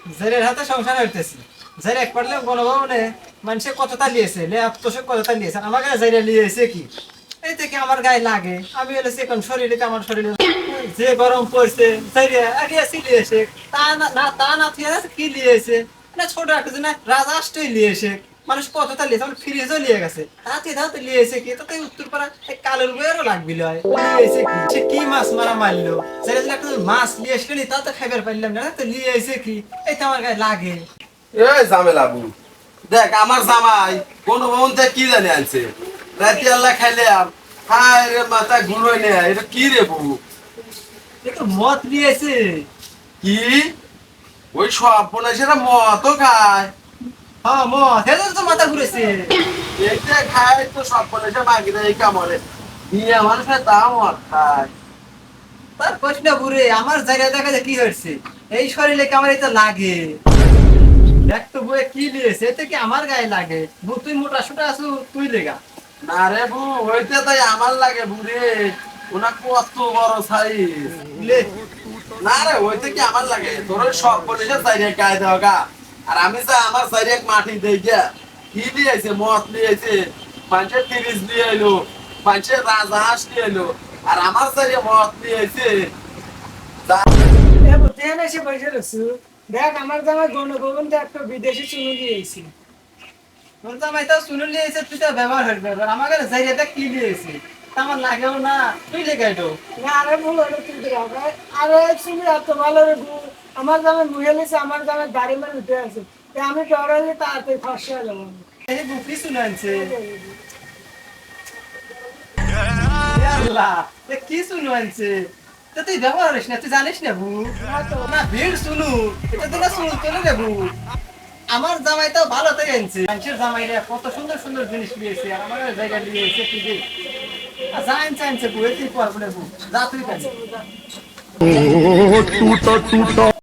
জেলের হাতে সংসার হইতেছি। জেলে এক পারলে গণভবনে মানুষে কতটা লিয়েছে, তোষে কতটা লিয়েছে, আমাকে জেলে লিয়েছে কি এই থেকে আমার গায়ে লাগে। আমি হলে এখন শরীরে আমার শরীরে যে গরম পড়ছে জেলে আলিয়াছি লিয়েছে, তা না কি লিয়েছে না, ছোট একটা যে না রাজাষ্টই লিয়েছে, মানুষ কতটা লিয়েছে, আমার ফ্রিজও লিয়ে গেছে, তাতে ধাতে লিয়েছে কি, তাতে উত্তর পাড়া কালের বইয়েরও লাগবিল হয় লিয়েছে কি, সে কি মাছ মারা মারলো, জেলে একটা মাছ লিয়ে আসলি তা তো খাইবার পারলাম না, তো লিয়েছে কি এই তো আমার গায়ে লাগে। এই ঝামেলা বু দেখ আমার জামাই কোন ভবন থেকে কি জানি আনছে রাতে আল্লাহ খাইলে আর হায় রে মাথা ঘুরোয় নে এটা কি রে বু এ তো মদ লিয়েছে। কি ওই সব বোনাসেরা মতও খায় হ্যাঁ মদ, হেদের তো মাথা ঘুরেছে। এইটা খায় তো সব বোনাসে বাকি দেয় কামড়ে নিয়ে আমার সাথে তা মদ খায় তার প্রশ্ন ঘুরে আমার জায়গায় দেখা যায় কি হয়েছে, এই শরীরে কি আমার এটা লাগে, দেখ তো বইয়ে কি লিয়েছে এতে কি আমার গায়ে লাগে, বউ তুই মোটা সোটা আছো তুই লেগা। না রে বু হইতে তাই আমার লাগে বুড়ে ওনা কত বড় সাইজ লে না রে হইতে কি আমার লাগে তোর ওই সব বোনাসে সাইডে গায়ে দেওয়া গা আর আমি যা আমার সাইডে মাটি দেই গিয়া কি দিয়েছে মদ দিয়েছে মানুষের তিরিশ দিয়ে এলো মানুষের রাজহাঁস দিয়ে এলো আর আমার সাইডে মদ দিয়েছে এসে বসে রয়েছে। দেখ আমার জামাই গণভবন থেকে একটা বিদেশি চুনু দিয়েছি। তোর জামাই তো শুনে লিয়েছে, তুই তো ব্যবহার হইবে, এবার আমার কাছে জায়গাটা কি লিয়েছে তা আমার লাগেও না, তুই লেগে তো না আরে ভুল হলো তুলতে হবে। আরে চুনি এত ভালো রে বউ। আমার জামাই মুহেলেছে, আমার জামাই দাড়ি মানে উঠে আছে। আমি ডরাইলে তাড়াতাড়ি ফসা হয়ে যাবো। এই বুকি শুনে আনছে। আল্লাহ এ কি শুনু আনছে, তা তুই ব্যবহার করিস না, তুই জানিস না বু না ভিড় শুনু, এটা তো না শুনু চলে রে বু। আমার জামাই তো ভালো থেকে আনছে, মানুষের জামাইরা কত সুন্দর সুন্দর জিনিস লিয়েছে আর আমার জায়গা লিয়েছে কি যে জানছে আনছে বু, এটি পারবো না বু, যা তুই কাছে।